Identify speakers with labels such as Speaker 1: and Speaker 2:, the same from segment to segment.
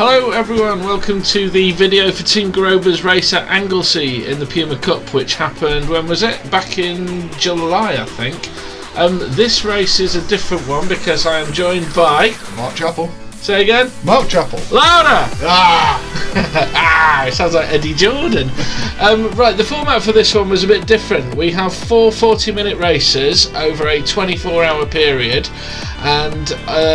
Speaker 1: Hello everyone, welcome to the video for Team Guroba's race at Anglesey in the Puma Cup, which happened, when was it? Back in July, I think. This race is a different one because I am joined by...
Speaker 2: Mark Chappell.
Speaker 1: Say again?
Speaker 2: Mark Chappell.
Speaker 1: Louder! It sounds like Eddie Jordan. Right, the format for this one was a bit different. We have 4 40-minute races over a 24-hour period, and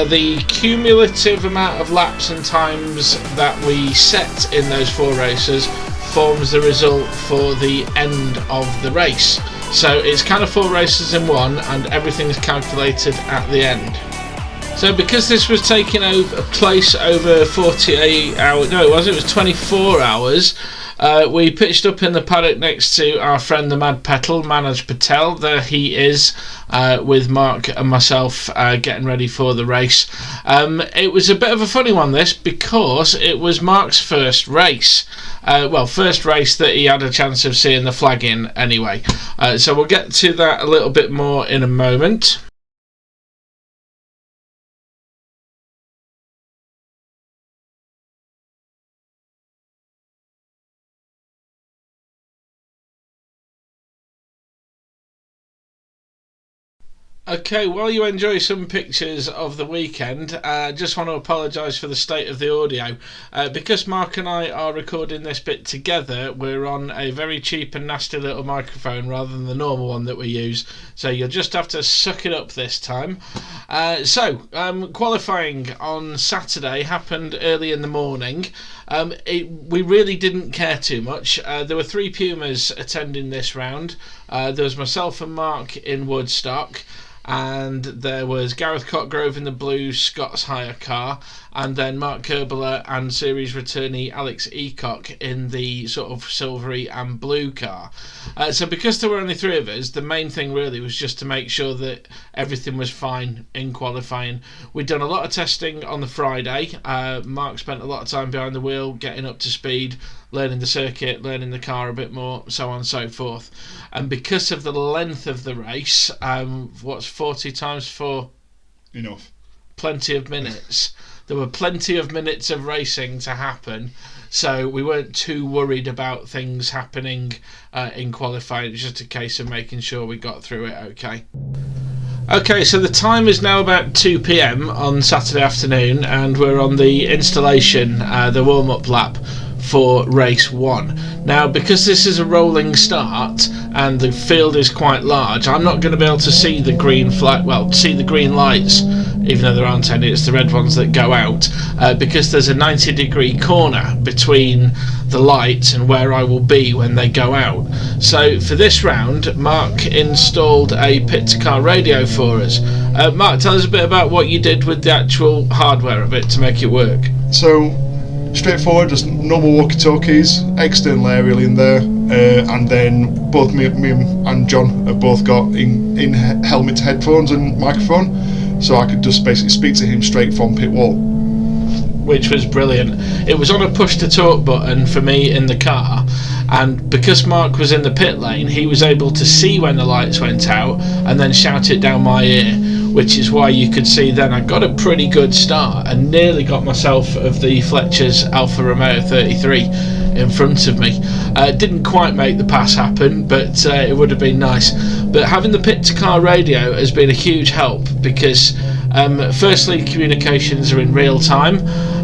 Speaker 1: the cumulative amount of laps and times that we set in those 4 races forms the result for the end of the race. So it's kind of 4 races in one, and everything is calculated at the end. So because this was taking place over 48 hours, no it was 24 hours, we pitched up in the paddock next to our friend the Mad Petal, Manoj Patel. There he is with Mark and myself getting ready for the race. It was a bit of a funny one this, because it was Mark's first race. First race that he had a chance of seeing the flag in anyway. So we'll get to that a little bit more in a moment. Okay, while you enjoy some pictures of the weekend, I just want to apologise for the state of the audio. Because Mark and I are recording this bit together, we're on a very cheap and nasty little microphone rather than the normal one that we use, so you'll just have to suck it up this time. Qualifying on Saturday happened early in the morning. We really didn't care too much. There were 3 Pumas attending this round. There was myself and Mark in Woodstock, and there was Gareth Cotgrove in the blue Scots hire car, and then Mark Kerbeler and series returnee Alex Eacock in the sort of silvery and blue car. So because there were only 3 of us, the main thing really was just to make sure that everything was fine in qualifying. We'd done a lot of testing on the Friday. Mark spent a lot of time behind the wheel, getting up to speed, learning the circuit, learning the car a bit more, so on and so forth. And because of the length of the race, what's 40 times 4?
Speaker 2: Enough.
Speaker 1: Plenty of minutes. There were plenty of minutes of racing to happen, so we weren't too worried about things happening in qualifying. It was just a case of making sure we got through it okay. Okay, so the time is now about 2 PM on Saturday afternoon, and we're on the installation, the warm-up lap for race 1. Now, because this is a rolling start and the field is quite large, I'm not going to be able to see the green flag, see the green lights, even though there aren't any, it's the red ones that go out, because there's a 90-degree corner between the lights and where I will be when they go out. So for this round, Mark installed a pit-to-car radio for us. Mark, tell us a bit about what you did with the actual hardware of it to make it work.
Speaker 2: So, straightforward, just normal walkie-talkies, external aerial in there, and then both me and John have both got in helmet headphones and microphone, so I could just basically speak to him straight from pit wall.
Speaker 1: Which was brilliant. It was on a push-to-talk button for me in the car, and because Mark was in the pit lane, he was able to see when the lights went out and then shout it down my ear, which is why you could see then I got a pretty good start and nearly got myself of the Fletcher's Alfa Romeo 33 in front of me. Didn't quite make the pass happen, but it would have been nice. But having the pit-to-car radio has been a huge help, because firstly, communications are in real time,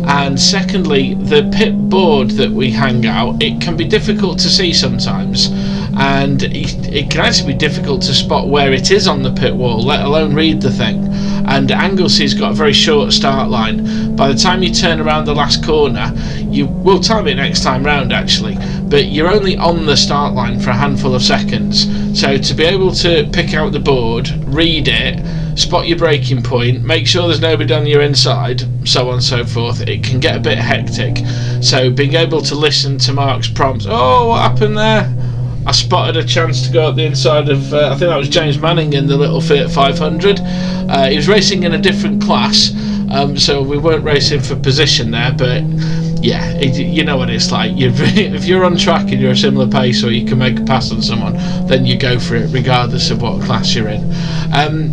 Speaker 1: and secondly, the pit board that we hang out, it can be difficult to see sometimes, and it can actually be difficult to spot where it is on the pit wall, let alone read the thing. And Anglesey's got a very short start line. By the time you turn around the last corner, you will time it next time round actually, but you're only on the start line for a handful of seconds. So to be able to pick out the board, read it, spot your braking point, make sure there's nobody on your inside, so on and so forth, it can get a bit hectic. So being able to listen to Mark's prompts, oh, what happened there? I spotted a chance to go up the inside of, I think that was James Manning in the little Fiat 500. He was racing in a different class, so we weren't racing for position there, but yeah, you know what it's like. If you're on track and you're a similar pace, or you can make a pass on someone, then you go for it regardless of what class you're in.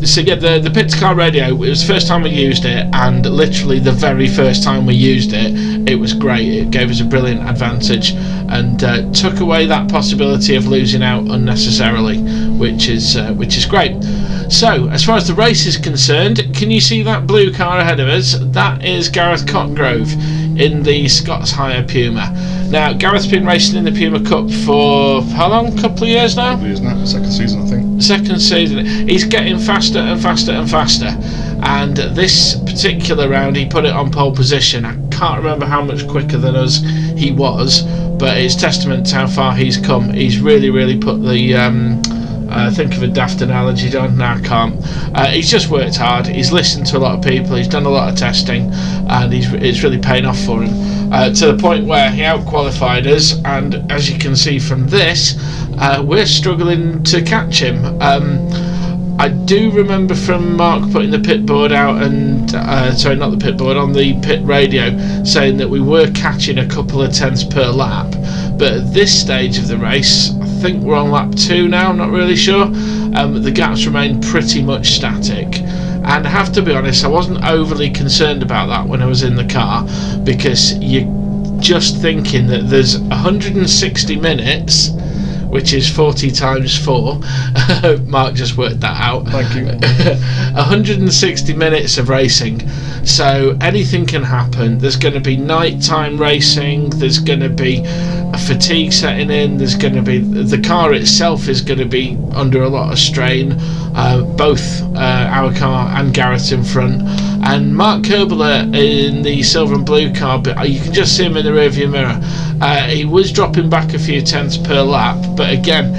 Speaker 1: So yeah, the pit to car radio, it was the first time we used it, and literally the very first time we used it, it was great. It gave us a brilliant advantage and took away that possibility of losing out unnecessarily, which is great. So as far as the race is concerned, can you see that blue car ahead of us? That is Gareth Cotgrove in the Scots Hire Puma. Now, Gareth's been racing in the Puma Cup for how long? A couple of years now?
Speaker 2: Couple of years now. Second season, I think.
Speaker 1: Second season. He's getting faster and faster and faster. And this particular round, he put it on pole position. I can't remember how much quicker than us he was, but it's testament to how far he's come. He's really, really put the... think of a daft analogy, John. No, I can't. He's just worked hard. He's listened to a lot of people. He's done a lot of testing, and it's really paying off for him to the point where he out-qualified us. And as you can see from this, we're struggling to catch him. I do remember from Mark putting the pit board out, and sorry, not the pit board, on the pit radio, saying that we were catching a couple of tenths per lap. But at this stage of the race, I think we're on lap 2 now, I'm not really sure. The gaps remain pretty much static. And I have to be honest, I wasn't overly concerned about that when I was in the car, because you're just thinking that there's 160 minutes, which is 40 times 4. Mark just worked that out.
Speaker 2: Thank you.
Speaker 1: 160 minutes of racing, so anything can happen. There's going to be nighttime racing, there's going to be a fatigue setting in, there's going to be, the car itself is going to be under a lot of strain, both our car and Garrett in front, and Mark Kerbler in the silver and blue car, but you can just see him in the rearview mirror. He was dropping back a few tenths per lap, but again,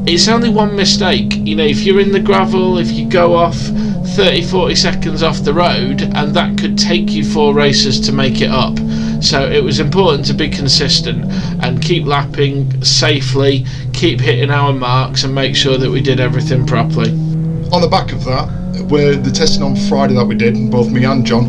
Speaker 1: it's only one mistake. You know, if you're in the gravel, if you go off 30-40 seconds off the road, and that could take you 4 races to make it up. So it was important to be consistent and keep lapping safely, keep hitting our marks, and make sure that we did everything properly.
Speaker 2: On the back of that, where the testing on Friday that we did, both me and John,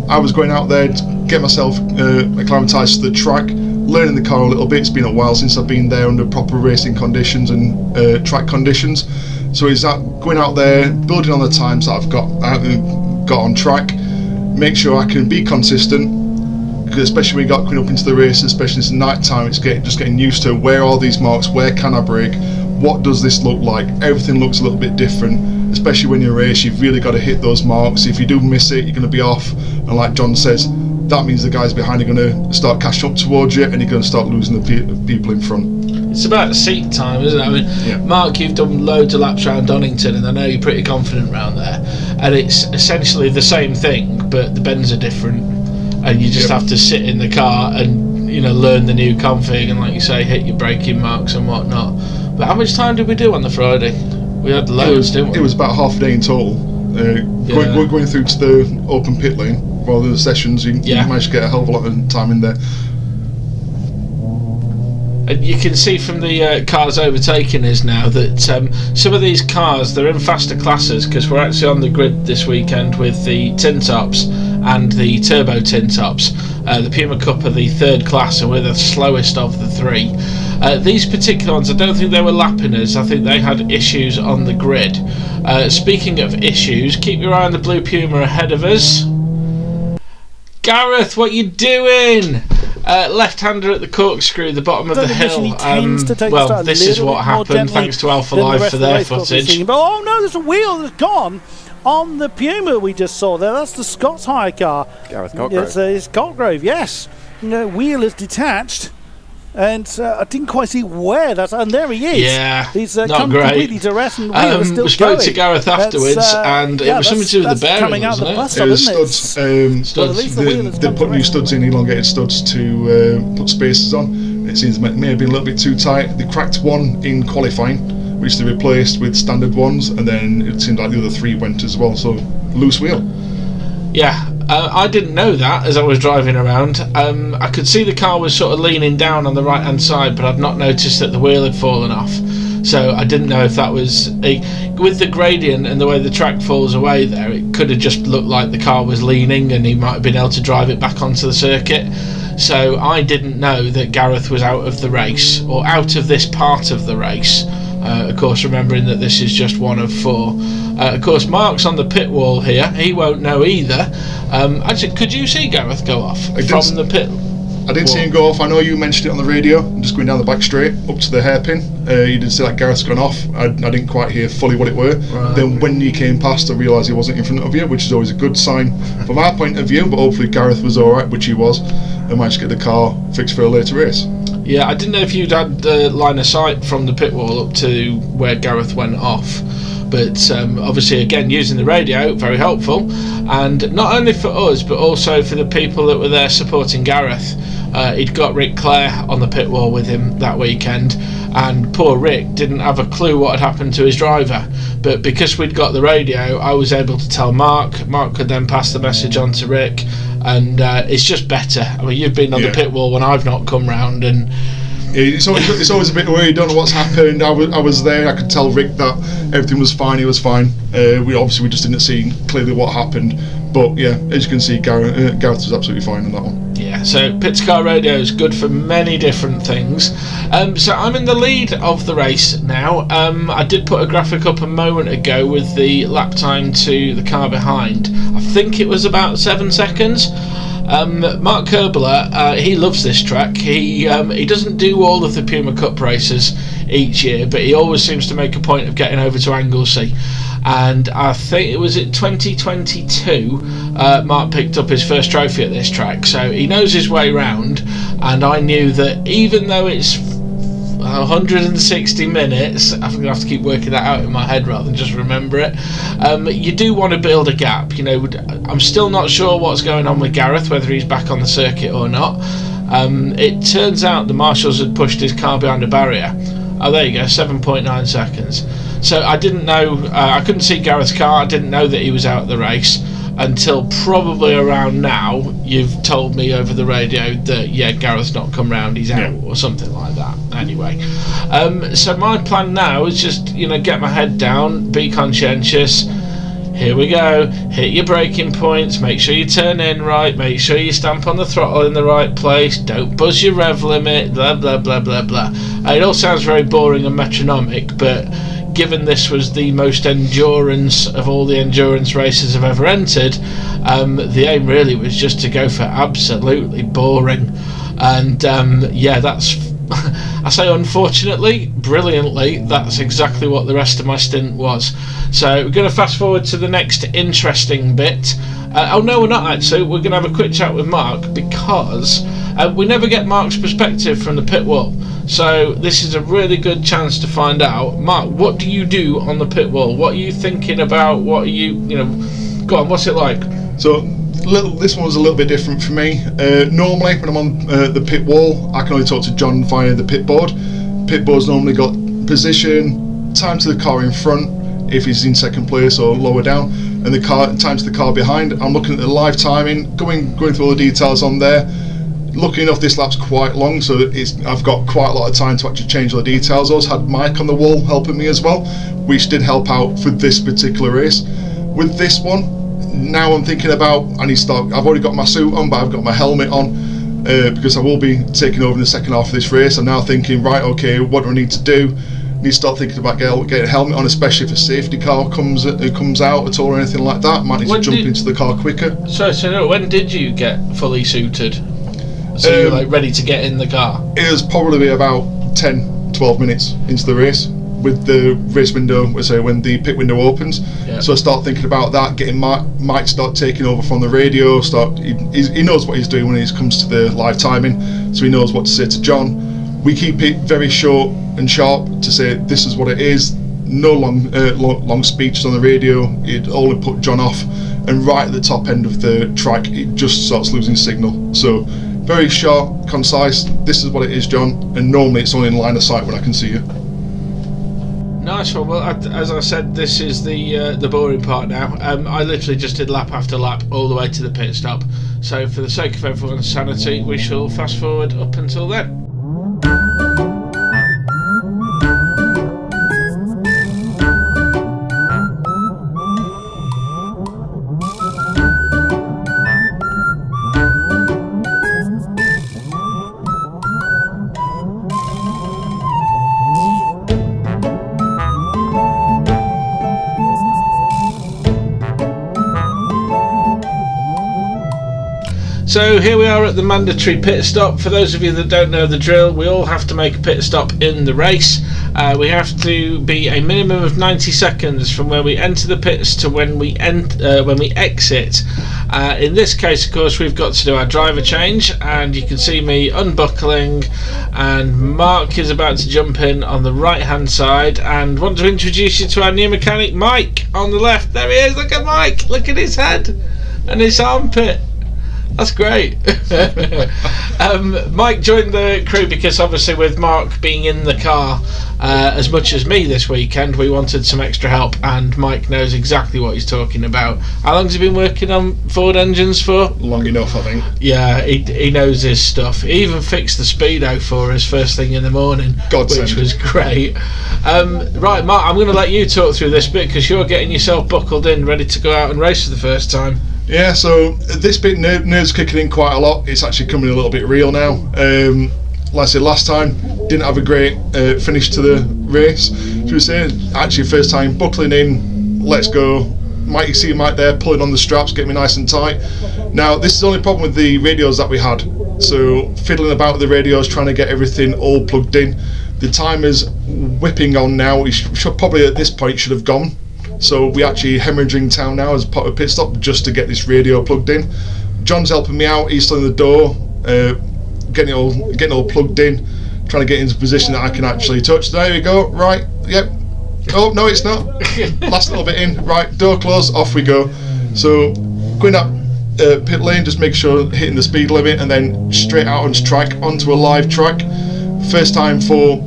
Speaker 2: I was going out there to get myself acclimatised to the track, learning the car a little bit. It's been a while since I've been there under proper racing conditions and track conditions. So is that going out there, building on the times that I've got on track, make sure I can be consistent, especially when we got coming up into the race, especially it's night time. It's getting used to where are these marks, where can I brake, what does this look like. Everything looks a little bit different, especially when you race. You've really got to hit those marks. If you do miss it, you're going to be off, and like John says, that means the guys behind are going to start catching up towards you, and you're going to start losing the people in front.
Speaker 1: It's about seat time, isn't it? I mean,
Speaker 2: yeah.
Speaker 1: Mark, you've done loads of laps around Donington, and I know you're pretty confident around there, and it's essentially the same thing, but the bends are different, and you just have to sit in the car and, you know, learn the new config, and like you say, hit your braking marks and whatnot. But how much time did we do on the Friday? We had loads, didn't we?
Speaker 2: It was about half a day in total. Going through to the open pit lane, while the sessions, you managed to get a hell of a lot of time in there.
Speaker 1: And you can see from the cars overtaking us now that some of these cars, they're in faster classes, because we're actually on the grid this weekend with the tin tops and the turbo tin tops. The Puma Cup are the 3rd class, and we're the slowest of the 3. These particular ones, I don't think they were lapping us. I think they had issues on the grid. Speaking of issues, keep your eye on the blue Puma ahead of us. Gareth, what you doing? Left-hander at the corkscrew, the bottom of the hill. Well, this is what happened, thanks to Alpha Live for their footage.
Speaker 3: But, oh no, there's a wheel that's gone on the Puma we just saw there. That's the Scots Hire car.
Speaker 4: Gareth Cotgrove.
Speaker 3: It's Cotgrove, yes. The wheel is detached, and I didn't quite see where that's. And there he is.
Speaker 1: Yeah,
Speaker 3: he's
Speaker 1: not
Speaker 3: come
Speaker 1: great.
Speaker 3: completely to rest, and the wheel is still
Speaker 1: we spoke
Speaker 3: going.
Speaker 1: to Gareth afterwards, and it was something to do with the bearing, wasn't it?
Speaker 2: It was studs.
Speaker 3: Well, at least the wheel has
Speaker 2: they
Speaker 3: come
Speaker 2: put
Speaker 3: to
Speaker 2: new
Speaker 3: rest.
Speaker 2: studs in, elongated studs to put spacers on. It seems it may have been a little bit too tight. They cracked one in qualifying, which they replaced with standard ones, and then it seemed like the other 3 went as well. So loose wheel.
Speaker 1: Yeah. I didn't know that as I was driving around. I could see the car was sort of leaning down on the right hand side, but I'd not noticed that the wheel had fallen off. So I didn't know if that was with the gradient and the way the track falls away there, it could have just looked like the car was leaning and he might have been able to drive it back onto the circuit. So I didn't know that Gareth was out of the race, or out of this part of the race. Of course, remembering that this is just one of 4. Of course, Mark's on the pit wall here. He won't know either. Actually, could you see Gareth go off from the pit?
Speaker 2: I didn't see him go off. I know you mentioned it on the radio. I'm just going down the back straight up to the hairpin. You did say that Gareth's gone off. I didn't quite hear fully what it were.
Speaker 1: Right.
Speaker 2: Then when you came past, I realised he wasn't in front of you, which is always a good sign from our point of view. But hopefully Gareth was all right, which he was, and managed to get the car fixed for a later race.
Speaker 1: Yeah, I didn't know if you'd had the line of sight from the pit wall up to where Gareth went off. But obviously, again, using the radio, very helpful. And not only for us, but also for the people that were there supporting Gareth. He'd got Rick Clare on the pit wall with him that weekend, and poor Rick didn't have a clue what had happened to his driver. But because we'd got the radio, I was able to tell Mark. Mark could then pass the message on to Rick, and it's just better. I mean, you've been on the pit wall when I've not come round, and
Speaker 2: it's always a bit worried. You don't know what's happened. I was there. I could tell Rick that everything was fine. He was fine. We just didn't see clearly what happened. But yeah, as you can see, Gareth was absolutely fine on that one.
Speaker 1: Yeah, so Pits Car Radio is good for many different things. So I'm in the lead of the race now. I did put a graphic up a moment ago with the lap time to the car behind. I think it was about 7 seconds. Mark Kerbler, he loves this track. He doesn't do all of the Puma Cup races each year, but he always seems to make a point of getting over to Anglesey. And I think it was in 2022 Mark picked up his first trophy at this track, so he knows his way round. And I knew that even though it's 160 minutes, I'm going to have to keep working that out in my head rather than just remember it. You do want to build a gap. You know, I'm still not sure what's going on with Gareth, whether he's back on the circuit or not. It turns out the marshals had pushed his car behind a barrier. Oh, there you go, 7.9 seconds. So I didn't know, I couldn't see Gareth's car. I didn't know that he was out of the race until probably around now. You've told me over the radio that Gareth's not come round, he's out or something like that. Anyway, so my plan now is just get my head down, be conscientious. Here we go, hit your braking points, make sure you turn in right, make sure you stamp on the throttle in the right place, don't buzz your rev limit, blah blah blah blah blah. It all sounds very boring and metronomic, but given this was the most endurance of all the endurance races I've ever entered, the aim really was just to go for absolutely boring. And that's I say unfortunately, brilliantly, that's exactly what the rest of my stint was. So we're going to fast forward to the next interesting bit. Oh no, we're not actually. We're going to have a quick chat with Mark, because we never get Mark's perspective from the pit wall. So this is a really good chance to find out. Mark, what do you do on the pit wall? What are you thinking about? What are you go on, what's it like?
Speaker 2: So this one was a little bit different for me. Normally when I'm on the pit wall, I can only talk to John via the pit board. Pit board's normally got position, time to the car in front if he's in second place or lower down, and the time to the car behind. I'm looking at the live timing, going through all the details on there. Lucky enough, this lap's quite long, so I've got quite a lot of time to actually change all the details. I also had Mike on the wall helping me as well, which did help out for this particular race. With this one, now I'm thinking about, I've already got my suit on, but I've got my helmet on, because I will be taking over in the second half of this race. I'm now thinking, right, okay, what do I need to do? I need to start thinking about getting a helmet on, especially if a safety car comes out at all or anything like that. Might need to jump into the car quicker.
Speaker 1: So when did you get fully suited? So you're ready to get in the car? It
Speaker 2: was probably about 10-12 minutes into the race with the race window, when the pit window opens. Yeah. So I start thinking about that, getting Mike start taking over from the radio. He knows what he's doing when he comes to the live timing, so he knows what to say to John. We keep it very short and sharp to say this is what it is. No long speeches on the radio. It only put John off, and right at the top end of the track, it just starts losing signal. So very short, concise. This is what it is, John. And normally it's only in line of sight when I can see you.
Speaker 1: Nice one. Well, as I said, this is the boring part now. I literally just did lap after lap all the way to the pit stop. So for the sake of everyone's sanity, we shall fast forward up until then. So here we are at the mandatory pit stop. For those of you that don't know the drill, we all have to make a pit stop in the race. We have to be a minimum of 90 seconds from where we enter the pits to when we exit. In this case, of course, we've got to do our driver change, and you can see me unbuckling, and Mark is about to jump in on the right hand side, and want to introduce you to our new mechanic, Mike, on the left. There he is. Look at Mike, look at his head and his armpit. That's great. Mike joined the crew because obviously with Mark being in the car as much as me this weekend, we wanted some extra help, and Mike knows exactly what he's talking about. How long has he been working on Ford engines for?
Speaker 2: Long enough, I think.
Speaker 1: Yeah, he knows his stuff. He even fixed the Speedo for us first thing in the morning, which was great. Right, Mark, I'm going to let you talk through this bit because you're getting yourself buckled in, ready to go out and race for the first time.
Speaker 2: Yeah, so this bit nerves kicking in quite a lot. It's actually coming a little bit real now. Like I said last time, didn't have a great finish to the race. Should we say? Actually, first time buckling in. Let's go. You see Mike there pulling on the straps, getting me nice and tight. Now this is the only problem with the radios that we had. So fiddling about with the radios, trying to get everything all plugged in. The timer's whipping on now. We should probably at this point should have gone. So we actually hemorrhaging town now as part of a pit stop just to get this radio plugged in. John's helping me out. He's still in the door, getting it all plugged in, trying to get into a position that I can actually touch. There we go. Right. Yep. Oh no, it's not. Last little bit in. Right. Door closed. Off we go. So going up pit lane, just make sure hitting the speed limit, and then straight out onto track, onto a live track. First time for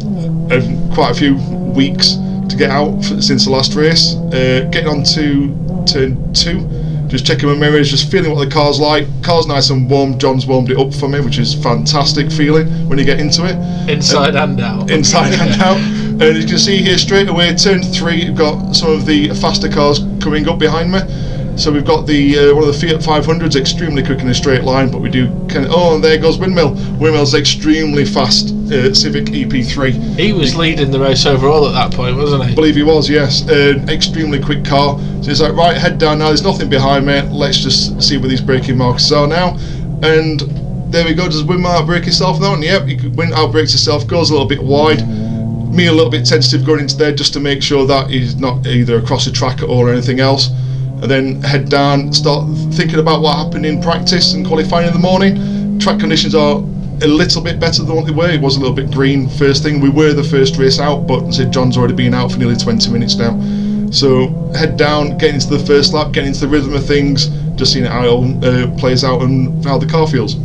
Speaker 2: quite a few weeks to get out since the last race. Getting on to turn 2, just checking my mirrors, just feeling what the car's like. Car's nice and warm. John's warmed it up for me, which is fantastic feeling when you get into it.
Speaker 1: Inside and out.
Speaker 2: Inside and out. And as you can see here, straight away, turn 3, we've got some of the faster cars coming up behind me. So we've got the one of the Fiat 500s, extremely quick in a straight line, but we do and there goes Windmill. Windmill's extremely fast Civic EP3.
Speaker 1: He was leading the race overall at that point, wasn't he?
Speaker 2: I believe he was, yes. Extremely quick car. So he's like, right, head down now, there's nothing behind me, let's just see where these braking markers are now. And there we go, does Windmill outbrake himself now? And yep, Windmill outbrakes himself, goes a little bit wide. Me a little bit tentative going into there just to make sure that he's not either across the track or anything else. And then head down, start thinking about what happened in practice and qualifying in the morning. Track conditions are a little bit better than what they were. It was a little bit green first thing. We were the first race out, but I said John's already been out for nearly 20 minutes now. So head down, get into the first lap, get into the rhythm of things, just seeing how it all plays out and how the car feels.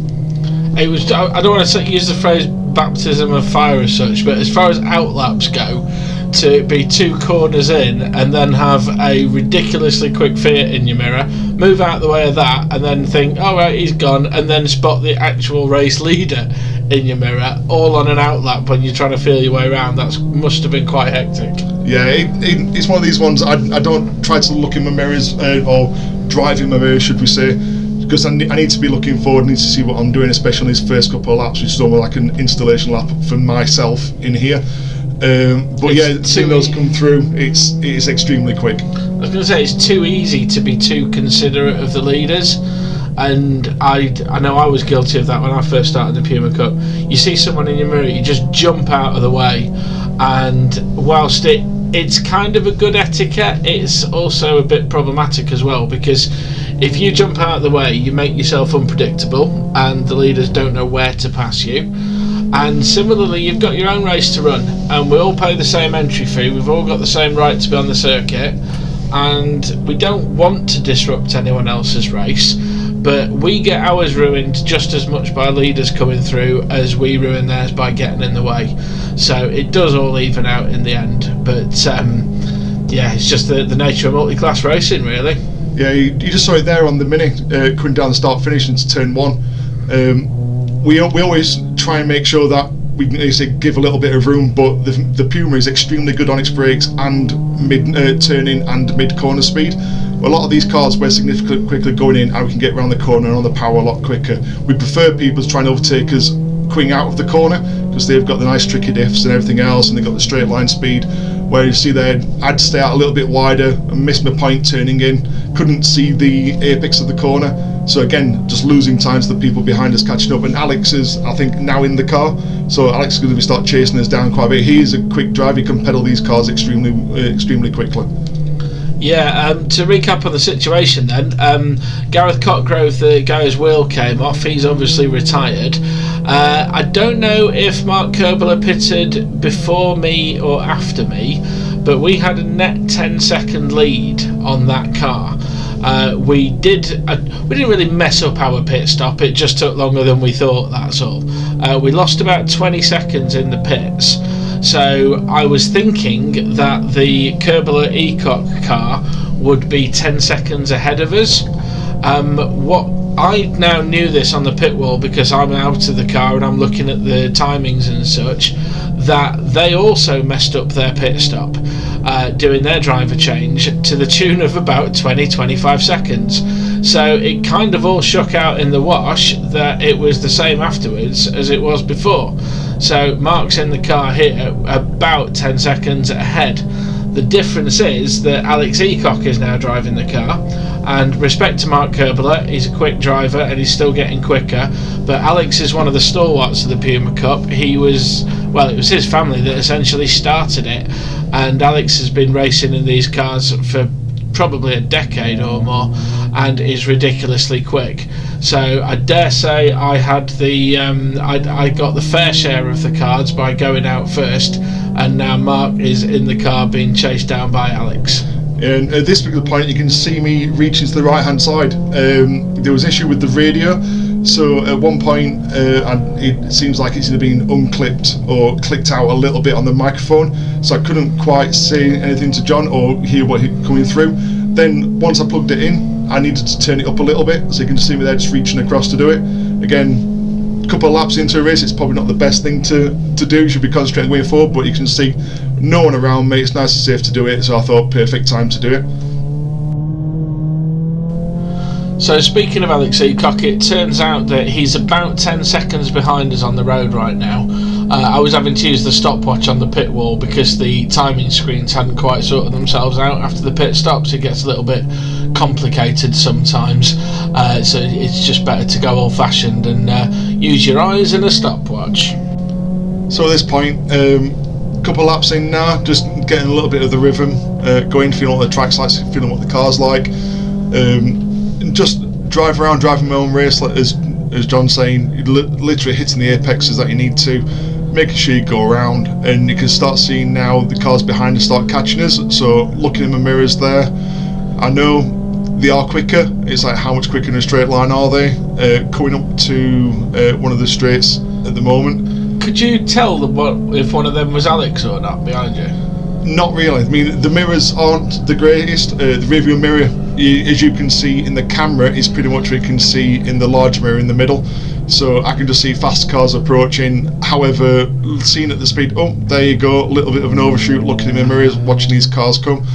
Speaker 1: It was. I don't want to use the phrase baptism of fire as such, but as far as outlaps go, to be 2 corners in and then have a ridiculously quick Fiat in your mirror, move out the way of that, and then think, all right, he's gone, and then spot the actual race leader in your mirror, all on an outlap when you're trying to feel your way around. That must have been quite hectic.
Speaker 2: Yeah, it's one of these ones. I don't try to look in my mirrors or drive in my mirrors, should we say, because I need to be looking forward, I need to see what I'm doing, especially on these first couple of laps, which is almost like an installation lap for myself in here. But yeah, seeing those come through, it is extremely quick.
Speaker 1: I was going to say, it's too easy to be too considerate of the leaders, and I know I was guilty of that when I first started the Puma Cup. You see someone in your mirror, you just jump out of the way, and whilst it's kind of a good etiquette, it's also a bit problematic as well, because if you jump out of the way, you make yourself unpredictable, and the leaders don't know where to pass you. And similarly, you've got your own race to run, and we all pay the same entry fee, we've all got the same right to be on the circuit, and we don't want to disrupt anyone else's race, but we get ours ruined just as much by leaders coming through as we ruin theirs by getting in the way. So it does all even out in the end, but yeah, it's just the nature of multi-class racing, really.
Speaker 2: Yeah, you just saw it there on the mini, coming down the start finish into turn 1. We always try and make sure that we can give a little bit of room, but the Puma is extremely good on its brakes and mid turning and mid corner speed. A lot of these cars we're significantly quickly going in, and we can get around the corner and on the power a lot quicker. We prefer people to try and overtake us coming out of the corner because they've got the nice tricky diffs and everything else, and they've got the straight line speed. where you see there, I'd stay out a little bit wider and miss my point turning in, couldn't see the apex of the corner, so again, just losing time to the people behind us catching up. And Alex is, I think, now in the car, so Alex is going to start chasing us down quite a bit. He is a quick driver, he can pedal these cars extremely quickly.
Speaker 1: Yeah, to recap on the situation then, Gareth Cotgrove, the guy's wheel came off, he's obviously retired. I don't know if Mark Kerbler pitted before me or after me, but we had a net 10-second lead on that car. We didn't really mess up our pit stop, it just took longer than we thought, that's all. We lost about 20 seconds in the pits. So I was thinking that the Kerbler Ecock car would be 10 seconds ahead of us. What I now knew this on the pit wall because I'm out of the car and I'm looking at the timings and such, that they also messed up their pit stop doing their driver change to the tune of about 20-25 seconds. So it kind of all shook out in the wash that it was the same afterwards as it was before. So Mark's in the car here about 10 seconds ahead. The difference is that Alex Ecock is now driving the car, and respect to Mark Kerbler, he's a quick driver and he's still getting quicker, but Alex is one of the stalwarts of the Puma Cup. It was his family that essentially started it, and Alex has been racing in these cars for probably a decade or more and is ridiculously quick. So I dare say I had I got the fair share of the cards by going out first, and now Mark is in the car being chased down by Alex.
Speaker 2: And at this particular point you can see me reaching to the right hand side. There was issue with the radio, so at one point it seems like it's either been unclipped or clicked out a little bit on the microphone, so I couldn't quite say anything to John or hear what coming through. Then once I plugged it in, I needed to turn it up a little bit, so you can see me there just reaching across to do it. Again, a couple of laps into a race, it's probably not the best thing to do, you should be concentrating way forward, but you can see no one around me, it's nice and safe to do it, so I thought perfect time to do it.
Speaker 1: So speaking of Alex Ecock, it turns out that he's about 10 seconds behind us on the road right now. I was having to use the stopwatch on the pit wall because the timing screens hadn't quite sorted themselves out after the pit stops. It gets a little bit complicated sometimes, so it's just better to go old fashioned and use your eyes and a stopwatch.
Speaker 2: So at this point, couple laps in now, just getting a little bit of the rhythm going, feeling what the track's like, feeling what the car's like, and just drive around, driving my own race, like as John's saying, literally hitting the apexes that you need to, making sure you go around, and you can start seeing now the cars behind us start catching us. So looking in my mirrors there, I know they are quicker. It's like, how much quicker in a straight line are they? Coming up to one of the straights at the moment.
Speaker 1: Could you tell if one of them was Alex or not behind you?
Speaker 2: Not really. I mean, the mirrors aren't the greatest. The rearview mirror, as you can see in the camera, is pretty much what you can see in the large mirror in the middle. So I can just see fast cars approaching. However, seeing at the speed, oh, there you go, a little bit of an overshoot, looking in the mirrors, watching these cars come.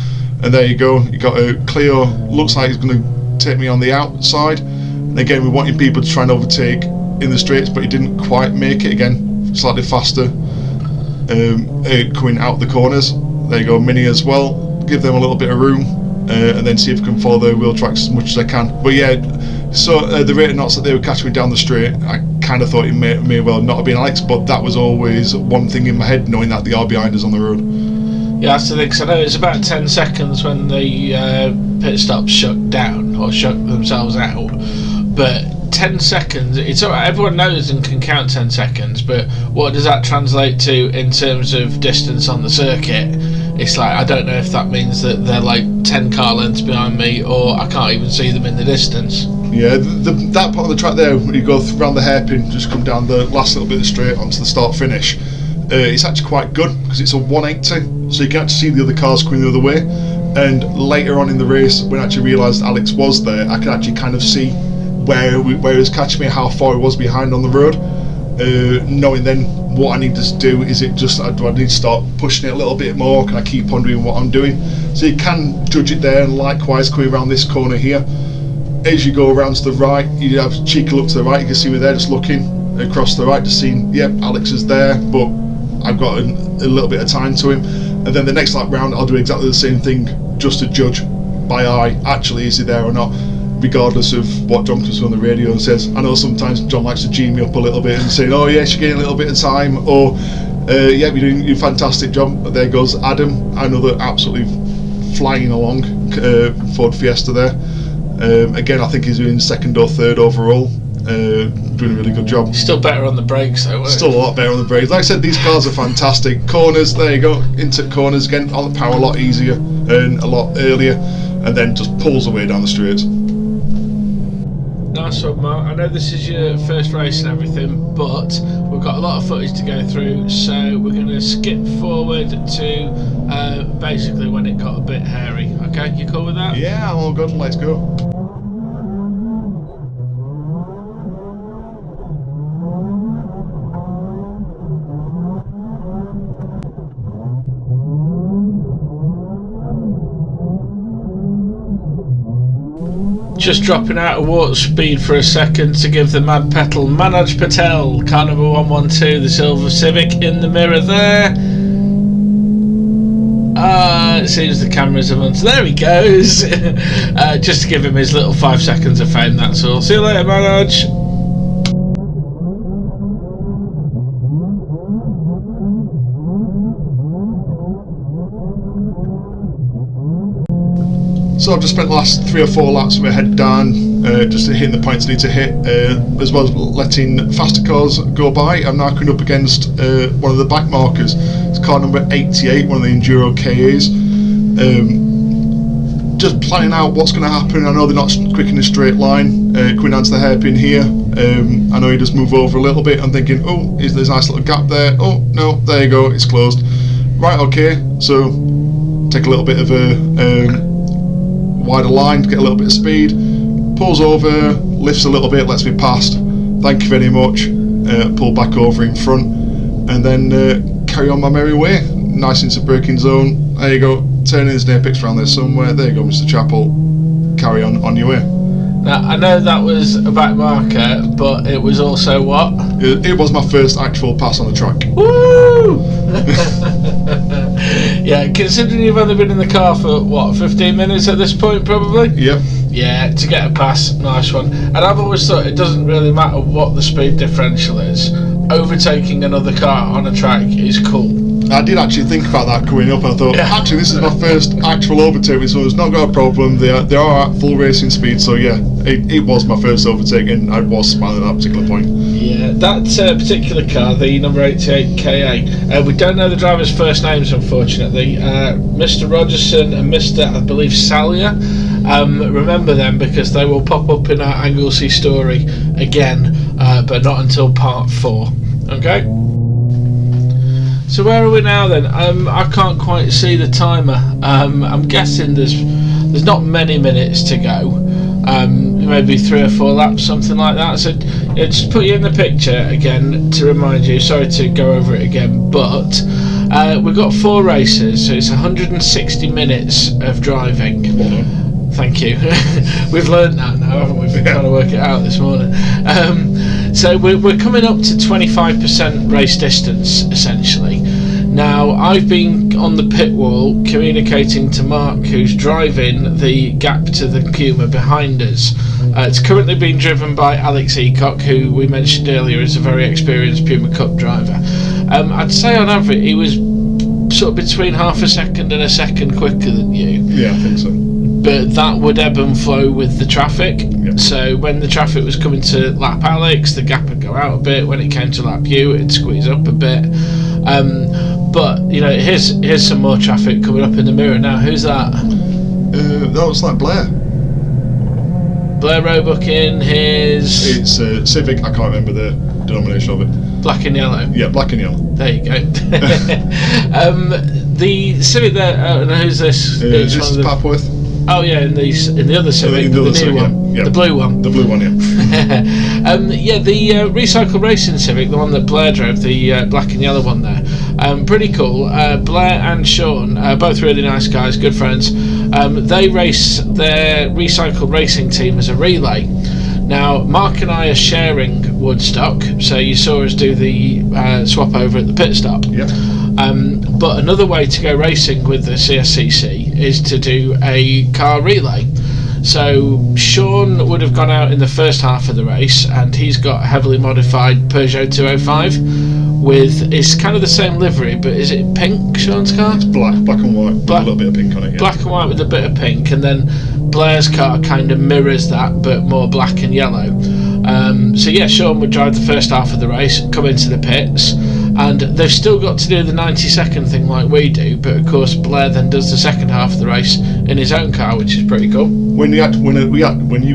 Speaker 2: And there you go, you got a Clio, looks like it's going to take me on the outside. And again, we're wanting people to try and overtake in the straights, but he didn't quite make it. Again, slightly faster, coming out the corners. There you go, Mini as well, give them a little bit of room, and then see if we can follow their wheel tracks as much as I can. But yeah, so the rate of knots that they were catching me down the straight, I kind of thought it may well not have been Alex, but that was always one thing in my head, knowing that they are behind us on the road.
Speaker 1: Yeah, that's the thing, because I know it's about 10 seconds when the pit stops shut down, or shut themselves out, but 10 seconds, it's alright, everyone knows and can count 10 seconds, but what does that translate to in terms of distance on the circuit? It's like, I don't know if that means that they're like 10 car lengths behind me, or I can't even see them in the distance.
Speaker 2: Yeah, that part of the track there, when you go around the hairpin, just come down the last little bit of the straight onto the start finish, it's actually quite good, because it's a 180, so you can actually see the other cars coming the other way. And later on in the race, when I actually realised Alex was there, I could actually kind of see where he was catching me, how far he was behind on the road. Knowing then what I need to do, is it just, do I need to start pushing it a little bit more, can I keep on doing what I'm doing? So you can judge it there, and likewise coming around this corner here, as you go around to the right, you have a cheeky look to the right, you can see we're there just looking across the right, just seeing, yep, Alex is there, but I've got a little bit of time to him. and then the next lap round I'll do exactly the same thing, just to judge by eye, actually is he there or not, regardless of what John comes on the radio and says. I know sometimes John likes to G me up a little bit and say, oh yes, you're getting a little bit of time, or yeah, you're doing a fantastic job. But there goes Adam, another absolutely flying along Ford Fiesta there. Again, I think he's doing second or third overall, doing a really good job.
Speaker 1: Still better on the brakes though,
Speaker 2: Still a lot better on the brakes. Like I said, these cars are fantastic. Corners, there you go, into corners again, all the power a lot easier and a lot earlier, and then just pulls away down the straights.
Speaker 1: Nice one, Mark. I know this is your first race and everything, but we've got a lot of footage to go through, so we're going to skip forward to basically when it got a bit hairy. Okay, you cool with that?
Speaker 2: Yeah, I'm all good. Let's go.
Speaker 1: Just dropping out of warp speed for a second to give the mad petal Manoj Patel, car number 112, the silver Civic, in the mirror there. It seems the cameras are on, so there he goes. Just to give him his little 5 seconds of fame, that's all. See you later, Manoj.
Speaker 2: So I've just spent the last 3 or 4 laps with my head down, just hitting the points I need to hit, as well as letting faster cars go by. I'm now coming up against one of the back markers. It's car number 88, one of the Enduro KAs. Just planning out what's going to happen. I know they're not quick in a straight line, coming down to the hairpin here. I know he does move over a little bit. I'm thinking, oh, there's a nice little gap there. Oh, no, there you go, it's closed. Right, okay, so take a little bit of a wider line, get a little bit of speed, pulls over, lifts a little bit, lets me past, thank you very much, pull back over in front, and then carry on my merry way, nice into braking zone. There you go, turning his apex around there somewhere. There you go, Mr. Chappell, carry on your way.
Speaker 1: Now, I know that was a back marker, but it was also what?
Speaker 2: It was my first actual pass on the track.
Speaker 1: Woo! Yeah, considering you've only been in the car for, what, 15 minutes at this point, probably?
Speaker 2: Yep.
Speaker 1: Yeah, to get a pass, nice one. And I've always thought it doesn't really matter what the speed differential is. Overtaking another car on a track is cool.
Speaker 2: I did actually think about that coming up, and I thought, actually, this is my first actual overtake, so it's not got a problem. They are at full racing speed, so yeah, it was my first overtake, and I was smiling at that particular point.
Speaker 1: Yeah, that particular car, the number 88 KA, we don't know the driver's first names, unfortunately. Mr. Rogerson and Mr. I believe Salyer. Remember them because they will pop up in our Anglesey story again, but not until part 4. Okay? So where are we now then? I can't quite see the timer. I'm guessing there's not many minutes to go. Maybe 3 or 4 laps, something like that. So yeah, just put you in the picture again to remind you. Sorry to go over it again, but we've got 4 races, so it's 160 minutes of driving.
Speaker 2: Well,
Speaker 1: thank you. We've learned that now, haven't we? We've been trying to work it out this morning. So we're coming up to 25% race distance, essentially. Now, I've been on the pit wall communicating to Mark, who's driving the gap to the Puma behind us. It's currently being driven by Alex Eacock, who we mentioned earlier is a very experienced Puma Cup driver. I'd say on average he was sort of between half a second and a second quicker than you.
Speaker 2: Yeah, I think so.
Speaker 1: But that would ebb and flow with the traffic.
Speaker 2: Yep. So
Speaker 1: when the traffic was coming to lap Alex, the gap would go out a bit. When it came to lap you, it'd squeeze up a bit. But you know, here's some more traffic coming up in the mirror now. Who's that?
Speaker 2: No, it's like Blair.
Speaker 1: Blair Roebuck in his...
Speaker 2: It's Civic, I can't remember the denomination of it.
Speaker 1: Black and yellow.
Speaker 2: Yeah, black and yellow.
Speaker 1: There you go. The Civic there, who's this?
Speaker 2: This is Papworth.
Speaker 1: Oh yeah, in the other Civic, the new one,
Speaker 2: yeah.
Speaker 1: The blue one.
Speaker 2: The blue one, yeah.
Speaker 1: Yeah, the Recycle Racing Civic, the one that Blair drove, the black and yellow one there. Pretty cool. Blair and Sean, both really nice guys, good friends. They race their Recycle Racing team as a relay. Now, Mark and I are sharing Woodstock, so you saw us do the swap over at the pit stop.
Speaker 2: Yeah.
Speaker 1: But another way to go racing with the CSCC is to do a car relay. So Sean would have gone out in the first half of the race, and he's got a heavily modified Peugeot 205 with, it's kind of the same livery, but is it pink, Sean's car?
Speaker 2: It's black and white, with a little bit of pink on it. Yeah.
Speaker 1: Black and white with a bit of pink, and then Blair's car kind of mirrors that, but more black and yellow. So yeah, Sean would drive the first half of the race, come into the pits, and they've still got to do the 90-second thing like we do, but of course Blair then does the second half of the race in his own car, which is pretty cool.
Speaker 2: When you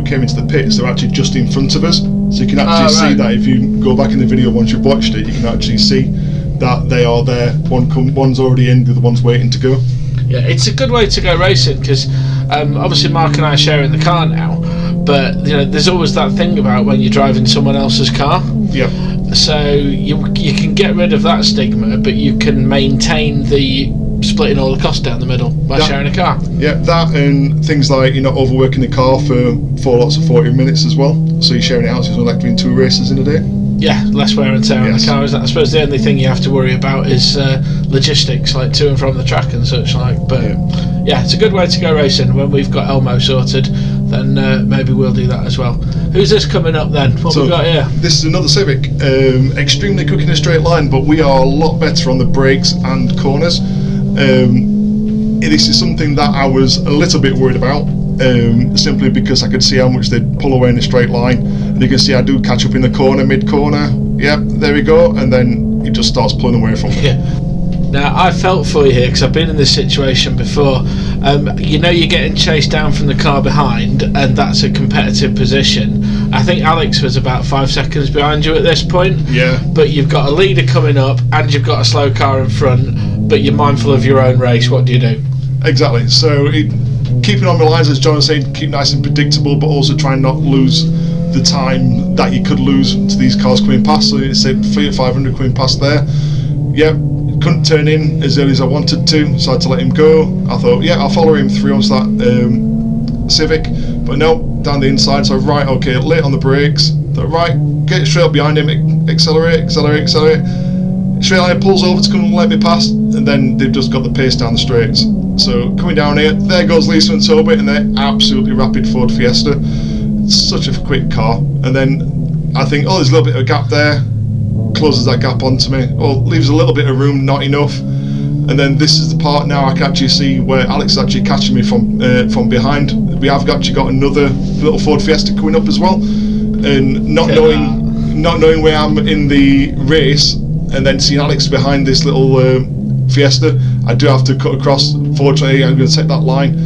Speaker 2: came into the pits, they're actually just in front of us, so you can actually see that. If you go back in the video once you've watched it, you can actually see that they are there. One's already in, the other one's waiting to go.
Speaker 1: Yeah, it's a good way to go racing, because obviously Mark and I are sharing the car now, but you know, there's always that thing about when you're driving someone else's car.
Speaker 2: Yeah.
Speaker 1: So you can get rid of that stigma, but you can maintain the splitting all the costs down the middle by sharing a car. Yeah,
Speaker 2: that and things like you're not overworking the car for 4 lots of 40 minutes as well. So you're sharing it out, so it's like doing 2 races in a day.
Speaker 1: Yeah, less wear and tear on the car. I suppose the only thing you have to worry about is logistics, like to and from the track and such like. But yeah, it's a good way to go racing. When we've got Elmo sorted, then maybe we'll do that as well. Who's this coming up then? What we got here?
Speaker 2: This is another Civic. Extremely quick in a straight line, but we are a lot better on the brakes and corners. This is something that I was a little bit worried about, simply because I could see how much they'd pull away in a straight line. And you can see I do catch up in the corner, mid-corner. Yep, there we go. And then it just starts pulling away from me.
Speaker 1: Yeah. Now, I felt for you here because I've been in this situation before. You know, you're getting chased down from the car behind, and that's a competitive position. I think Alex was about 5 seconds behind you at this point.
Speaker 2: Yeah.
Speaker 1: But you've got a leader coming up, and you've got a slow car in front, but you're mindful of your own race. What do you do?
Speaker 2: Exactly. So keeping on the lines, as John was saying, keep nice and predictable, but also try and not lose the time that you could lose to these cars coming past. So it's a Fiat 500 coming past there. Yep. Couldn't turn in as early as I wanted to, so I had to let him go. I thought, yeah, I'll follow him through onto that Civic, but no, down the inside. So right, okay, late on the brakes. Thought, right, get straight up behind him, accelerate. Straight line pulls over to come and let me pass, and then they've just got the pace down the straights. So coming down here, there goes Lisa and Toby, and they're absolutely rapid Ford Fiesta. Such a quick car, and then I think, oh, there's a little bit of a gap there. Closes that gap onto me, or leaves a little bit of room, not enough. And then this is the part now I can actually see where Alex is actually catching me from behind. We have actually got another little Ford Fiesta coming up as well, and not knowing where I'm in the race, and then seeing Alex behind this little Fiesta, I do have to cut across. Fortunately, I'm going to take that line,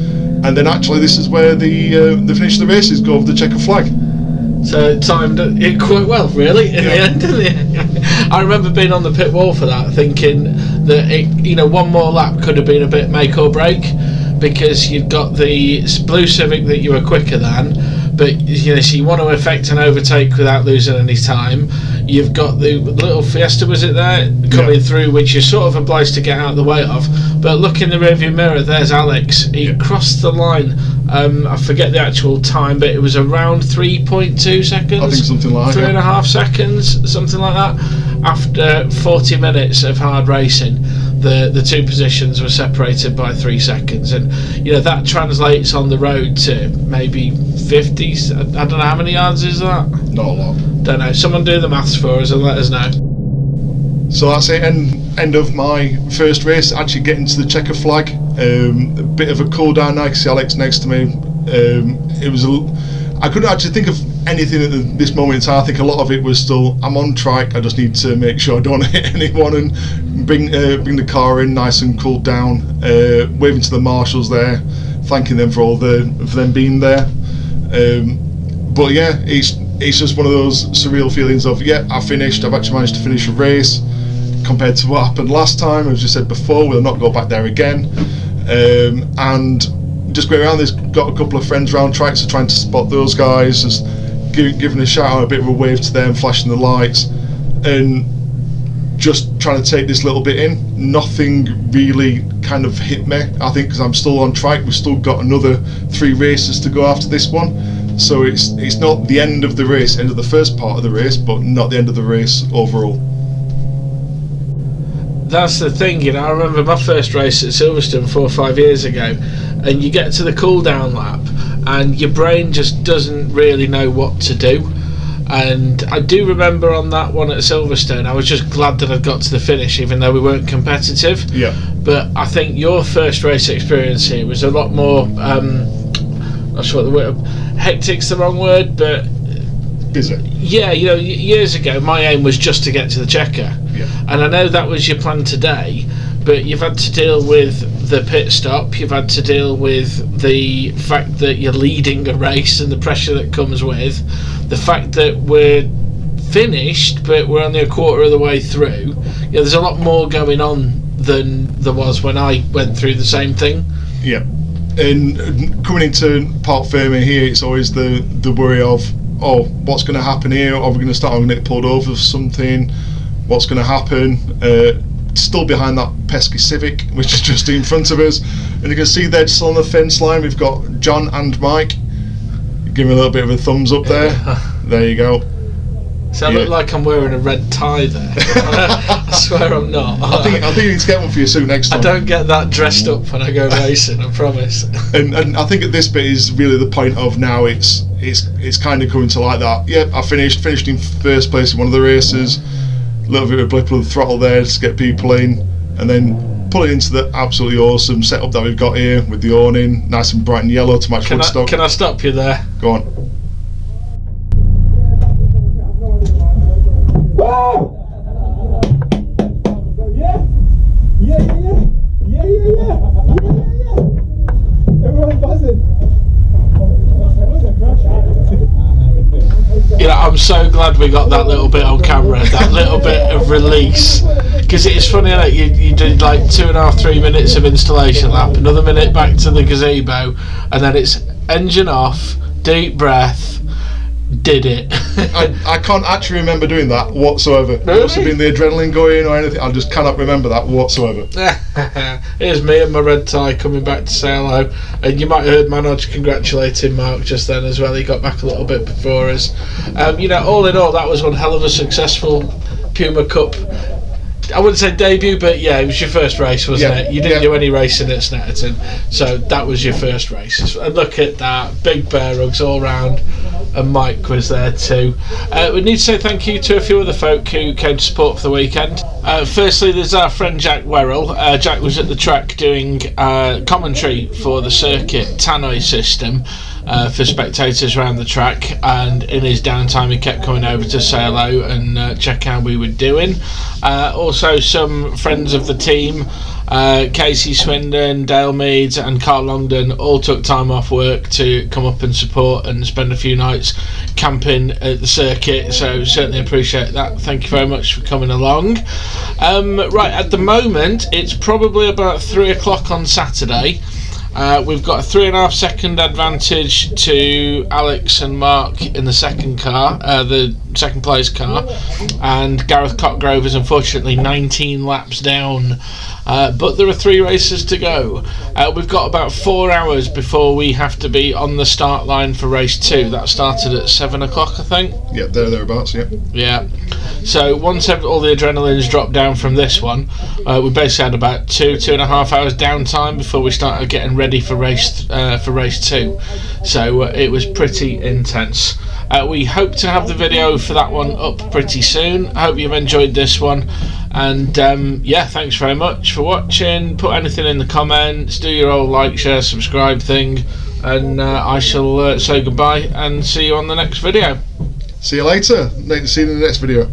Speaker 2: and then actually this is where the finish of the races go over the checker flag.
Speaker 1: So it timed it quite well, really, in the end, didn't it? I remember being on the pit wall for that, thinking that one more lap could have been a bit make or break, because you've got the blue Civic that you were quicker than, but so you want to effect an overtake without losing any time. You've got the little Fiesta, was it there, coming through, which you're sort of obliged to get out of the way of. But look in the rearview mirror, there's Alex. He crossed the line. I forget the actual time, but it was around 3.2 seconds.
Speaker 2: I think something like
Speaker 1: 3.5 seconds, something like that. After 40 minutes of hard racing, the two positions were separated by 3 seconds, and that translates on the road to maybe 50. I don't know how many yards is that.
Speaker 2: Not a lot.
Speaker 1: Don't know. Someone do the maths for us and let us know.
Speaker 2: So that's it. End of my first race. Actually getting to the checker flag. A bit of a cool down now. I can see Alex next to me. I couldn't actually think of anything at this moment in time. I think a lot of it was still, I'm on track. I just need to make sure I don't hit anyone and bring the car in nice and cooled down. Waving to the marshals there, thanking them for them being there. But yeah, it's just one of those surreal feelings of, I finished. I've actually managed to finish a race. Compared to what happened last time, as you said before, we'll not go back there again. And just going around, there's got a couple of friends around track, so trying to spot those guys, just giving a shout out, a bit of a wave to them, flashing the lights, and just trying to take this little bit in. Nothing really kind of hit me, I think, because I'm still on track. We've still got another 3 races to go after this one, so it's not the end of the race, end of the first part of the race, but not the end of the race overall.
Speaker 1: That's the thing, you know. I remember my first race at Silverstone 4 or 5 years ago, and you get to the cool down lap and your brain just doesn't really know what to do. And I do remember on that one at Silverstone, I was just glad that I'd got to the finish, even though we weren't competitive.
Speaker 2: Yeah.
Speaker 1: But I think your first race experience here was a lot more, not sure what the word, hectic's the wrong word, but
Speaker 2: busy.
Speaker 1: Yeah, you know, years ago my aim was just to get to the checker.
Speaker 2: Yeah.
Speaker 1: And I know that was your plan today, but you've had to deal with the pit stop, you've had to deal with the fact that you're leading a race and the pressure that comes with, the fact that we're finished but we're only a quarter of the way through. You know, there's a lot more going on than there was when I went through the same thing.
Speaker 2: Yeah. And coming into Park Ferme here, it's always the worry of, oh, what's going to happen here? Are we going to start going to get pulled over for something? What's going to happen? Still behind that pesky Civic, which is just in front of us, and you can see they're just on the fence line. We've got John and Mike. Give me a little bit of a thumbs up there. There you go.
Speaker 1: So I look like I'm wearing a red tie there. I swear I'm not.
Speaker 2: I think you need to get one for your suit next time.
Speaker 1: I don't get that dressed up when I go racing, I promise.
Speaker 2: And I think at this bit is really the point of now. It's kind of coming to like that. Yep, I finished in first place in one of the races. A little bit of a blip of the throttle there to get people in, and then pull it into the absolutely awesome setup that we've got here with the awning, nice and bright and yellow to match Woodstock.
Speaker 1: Can I stop you there?
Speaker 2: Go on.
Speaker 4: Everyone buzzing.
Speaker 1: You know, I'm so glad we got that little bit on camera, that little bit of release, because it's funny, isn't it? You did like 2.5-3 minutes of installation lap, another minute back to the gazebo, and then it's engine off, deep breath, did it.
Speaker 2: I can't actually remember doing that whatsoever. Really? It must have been the adrenaline going or anything. I just cannot remember that whatsoever.
Speaker 1: Here's me and my red tie coming back to say hello, and you might have heard Manoj congratulating Mark just then as well. He got back a little bit before us. You know, all in all, that was one hell of a successful Puma Cup. I wouldn't say debut, but yeah, it was your first race, wasn't it? You didn't do any racing at Snetterton, so that was your first race. And look at that, big bear hugs all round, and Mike was there too. We need to say thank you to a few other folk who came to support for the weekend. Firstly, there's our friend Jack Werrell. Jack was at the track doing commentary for the circuit tannoy system for spectators around the track, and in his downtime he kept coming over to say hello and check how we were doing. Also some friends of the team, Casey Swindon, Dale Meads and Carl Longdon, all took time off work to come up and support and spend a few nights camping at the circuit, so certainly appreciate that. Thank you very much for coming along. Right, at the moment it's probably about 3 o'clock on Saturday. We've got a 3.5 second advantage to Alex and Mark in the second car, the second place car, and Gareth Cotgrove is unfortunately 19 laps down, but there are 3 races to go. We've got about 4 hours before we have to be on the start line for race 2. That started at 7 o'clock, I think.
Speaker 2: Yeah, thereabouts. Yeah.
Speaker 1: So once all the adrenaline's dropped down from this one, we basically had about 2.5 hours downtime before we started getting ready for race 2. So it was pretty intense. We hope to have the video for that one up pretty soon. I hope you've enjoyed this one, and yeah, thanks very much for watching. Put anything in the comments, do your old like, share, subscribe thing, and I shall say goodbye and see you on the next video.
Speaker 2: See you later. See you in the next video.